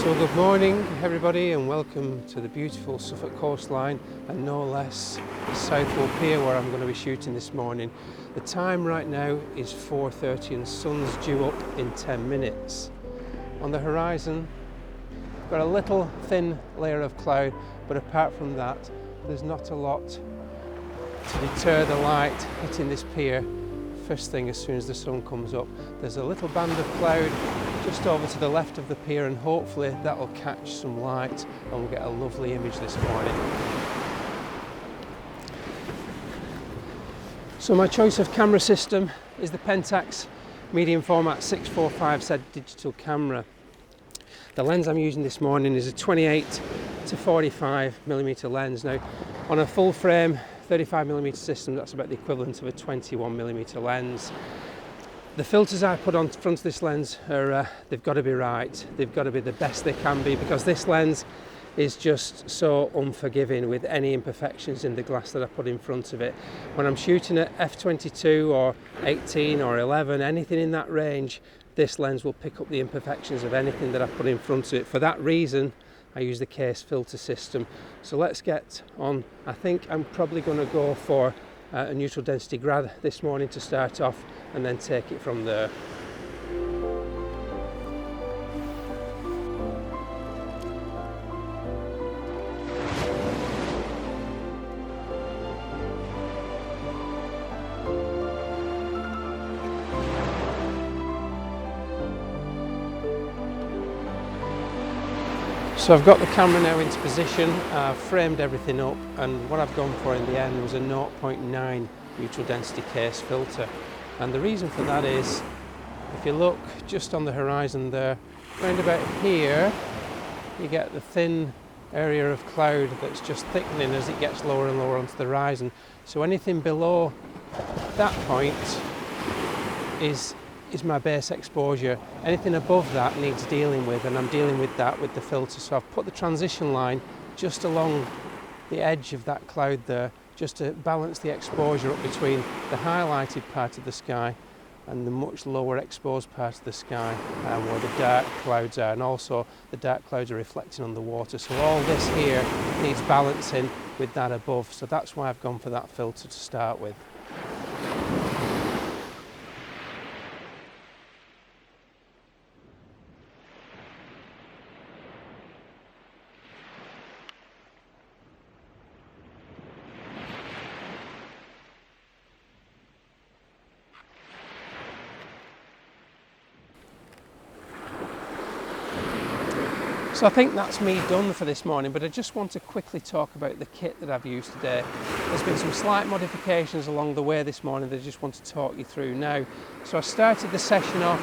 So good morning everybody and welcome to the beautiful Suffolk coastline and no less the Southwell Pier where I'm going to be shooting this morning. The time right now is 4:30 and sun's due up in 10 minutes. On the horizon we've got a little thin layer of cloud, but apart from that there's not a lot to deter the light hitting this pier first thing as soon as the sun comes up. There's a little band of cloud just over to the left of the pier and hopefully that will catch some light and we'll get a lovely image this morning. So my choice of camera system is the Pentax medium format 645Z digital camera. The lens I'm using this morning is a 28 to 45mm lens. Now on a full frame 35mm system, that's about the equivalent of a 21mm lens. The filters I put on front of this lens are, they've got to be right. They've got to be the best they can be because this lens is just so unforgiving with any imperfections in the glass that I put in front of it. When I'm shooting at f22 or 18 or 11, anything in that range, this lens will pick up the imperfections of anything that I put in front of it. For that reason, I use the Kase filter system. So let's get on. I think I'm probably going to go for a neutral density grad this morning to start off and then take it from there. So I've got the camera now into position, I've framed everything up, and what I've gone for in the end was a 0.9 neutral density Kase filter. And the reason for that is, if you look just on the horizon there, round about here, you get the thin area of cloud that's just thickening as it gets lower and lower onto the horizon. So anything below that point is my base exposure. Anything above that needs dealing with, and I'm dealing with that with the filter. So I've put the transition line just along the edge of that cloud there, just to balance the exposure up between the highlighted part of the sky and the much lower exposed part of the sky where the dark clouds are, and also the dark clouds are reflecting on the water. So all this here needs balancing with that above. So that's why I've gone for that filter to start with. So I think that's me done for this morning, but I just want to quickly talk about the kit that I've used today. There's been some slight modifications along the way this morning that I just want to talk you through now. So I started the session off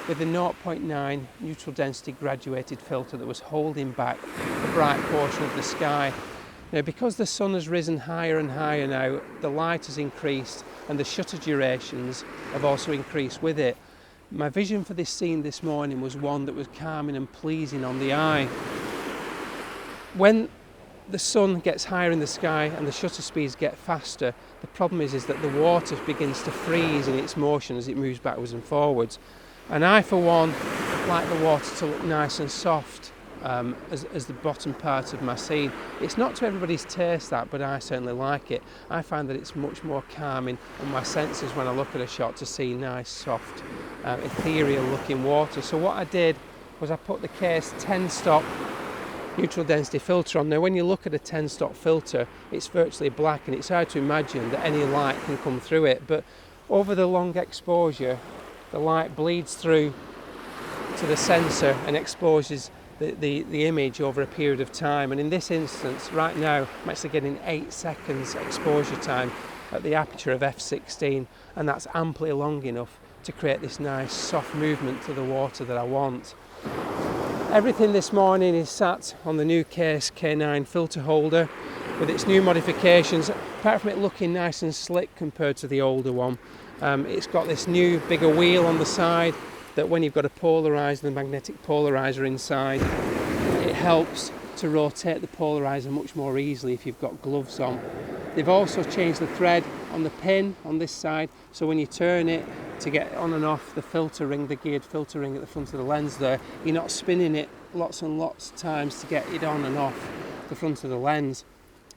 with the 0.9 neutral density graduated filter that was holding back the bright portion of the sky. Now because the sun has risen higher and higher now, the light has increased and the shutter durations have also increased with it. My vision for this scene this morning was one that was calming and pleasing on the eye. When the sun gets higher in the sky and the shutter speeds get faster, the problem is that the water begins to freeze in its motion as it moves backwards and forwards. And I, for one, like the water to look nice and soft as the bottom part of my scene. It's not to everybody's taste that, but I certainly like it. I find that it's much more calming on my senses when I look at a shot to see nice, soft, ethereal looking water. So what I did was I put the Kase 10-stop neutral density filter on. Now when you look at a 10-stop filter, it's virtually black and it's hard to imagine that any light can come through it, but over the long exposure the light bleeds through to the sensor and exposes the image over a period of time. And in this instance right now I'm actually getting 8 seconds exposure time at the aperture of f16, and that's amply long enough to create this nice soft movement to the water that I want. Everything this morning is sat on the new Kase K9 filter holder with its new modifications. Apart from it looking nice and slick compared to the older one, it's got this new bigger wheel on the side that when you've got a polarizer, the magnetic polarizer inside, it helps to rotate the polarizer much more easily if you've got gloves on. They've also changed the thread on the pin on this side, so when you turn it to get on and off the filter ring, the geared filter ring at the front of the lens there, you're not spinning it lots and lots of times to get it on and off the front of the lens.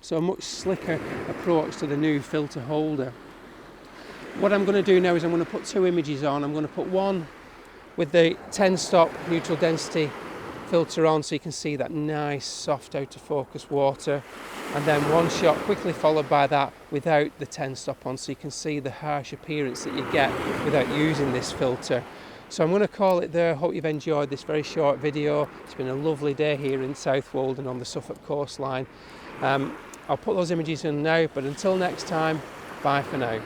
So a much slicker approach to the new filter holder. What I'm going to do now is I'm going to put 2 images on. I'm going to put one with the 10 stop neutral density filter on, so you can see that nice soft out of focus water, and then one shot quickly followed by that without the 10 stop on, so you can see the harsh appearance that you get without using this filter. So I'm going to call it there. Hope you've enjoyed this very short video. It's been a lovely day here in South Walden on the Suffolk coastline. I'll put those images in now, but until next time, bye for now.